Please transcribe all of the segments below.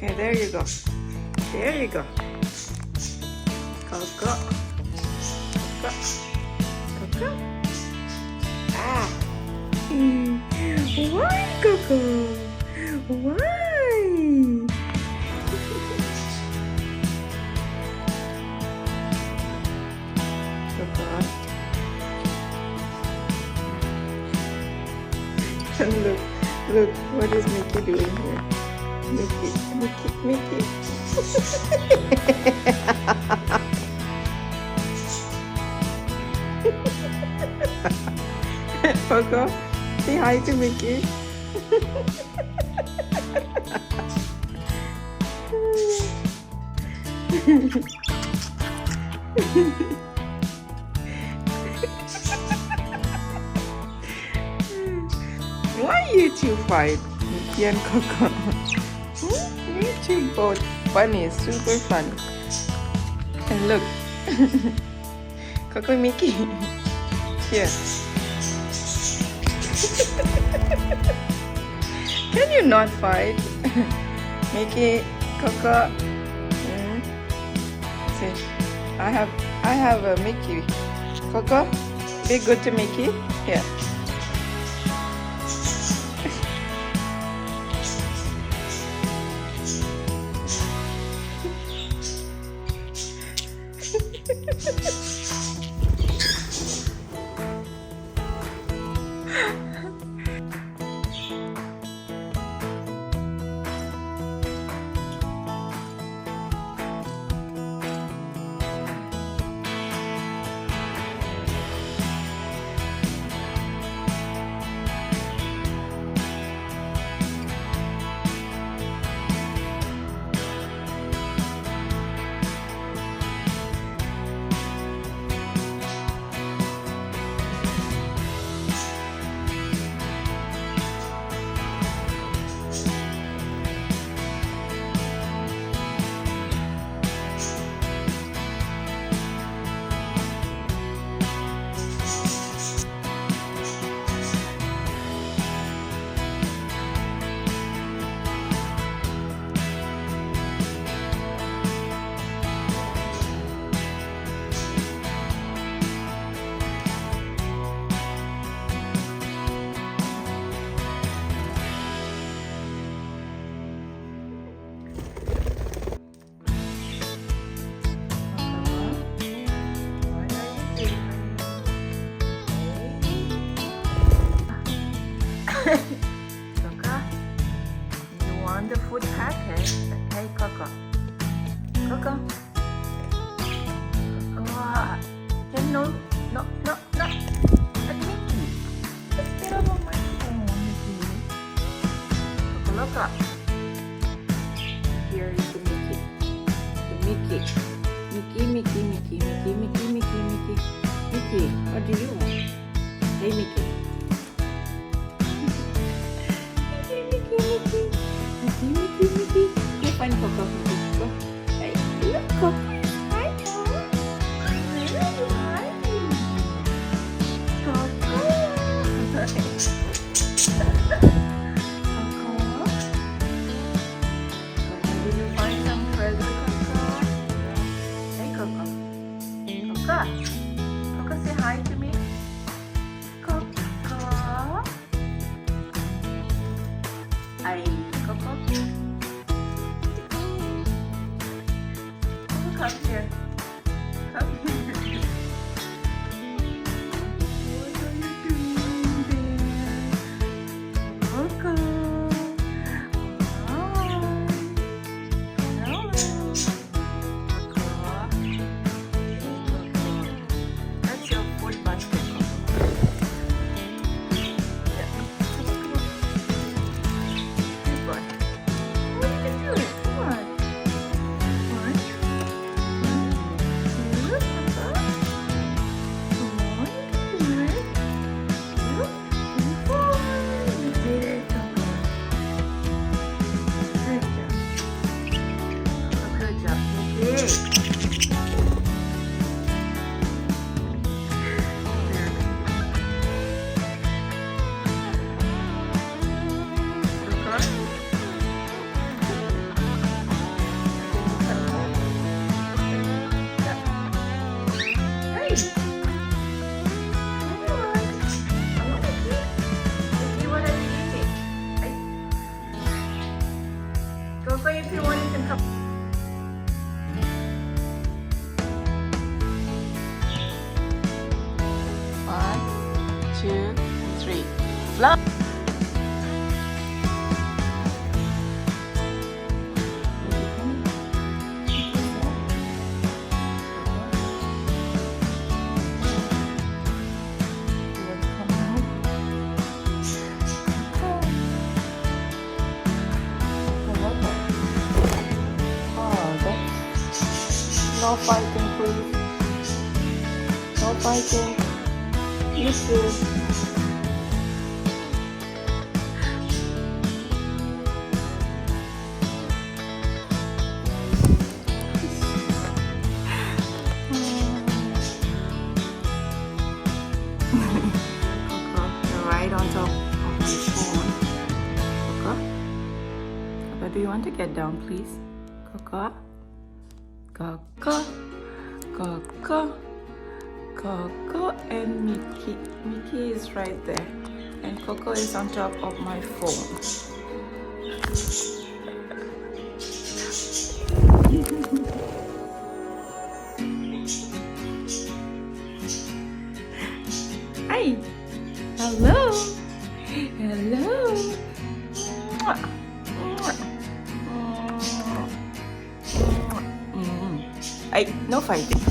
Okay, there you go. There you go. Coco. Coco. Coco. Ah. Why, Coco? Why? Coco. And look, what is Mickey doing here? Mickey. Coco, say hi to Mickey. Why you two fight, Mickey and Coco? You two both funny, super fun. And look, Coco and Mickey. Here. Can you not fight? Mickey, Coco. See, I have a Mickey. Coco, be good to Mickey. Here. Coco, you want the food packet? Hey, Coco. Coco. Coco. Hey, no. At Mickey. Let's get off of my phone, Mickey. Coco, look up. Here is the Mickey. The Mickey. Mickey. Mickey, what do you want? Hey, Mickey. Mickey. You find Coco. Go. Hey, look, Coco. Hi, Coco. Did you find some present, Coco? Hey, Coco. Coco, say hi to me. Coco. Hi, Coco. Come here. Come here. What are you doing there? Coco. Hi. Hello. Coco. That's your food basket, Coco. Yeah. Come on. Good boy. What are you doing? Come on. Love. No fighting, please. No fighting. You too. Coco, you're right on top of my phone. Coco? Coco, do you want to get down, please? Coco? Coco, Coco, Coco and Mickey. Mickey is right there, and Coco is on top of my phone. Hi, hello, hello. Mwah. Ay, no fighting.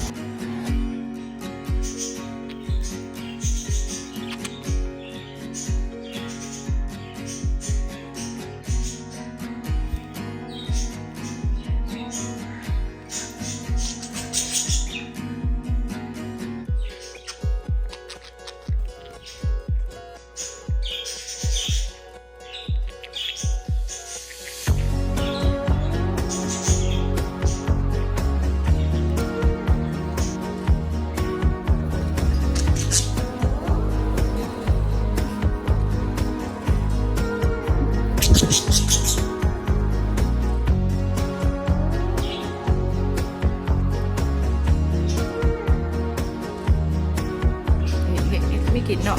Mickey, no.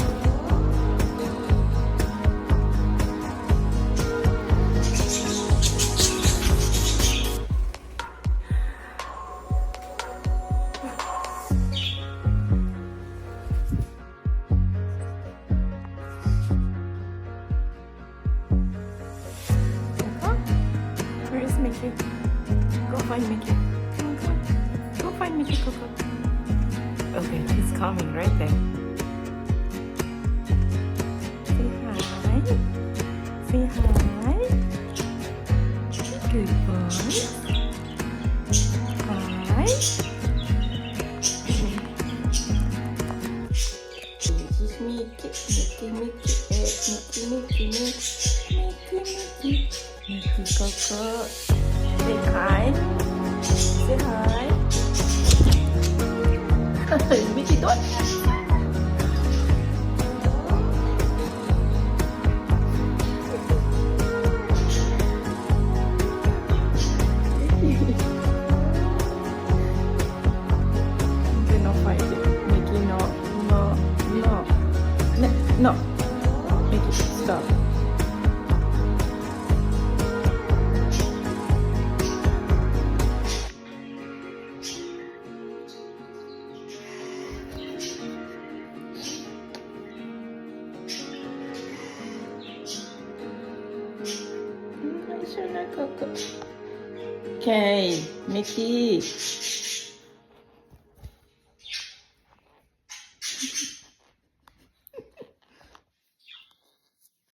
Where is Mickey? Go find Mickey. Come on, come on. Go find Mickey, Coco. Okay, he's coming right there. Say hi. Good boy. Hi. This is Mickey, Mickey, Coco. Say hi. Say hi. Mickey, don't. No, Mickey, stop. Okay, Mickey.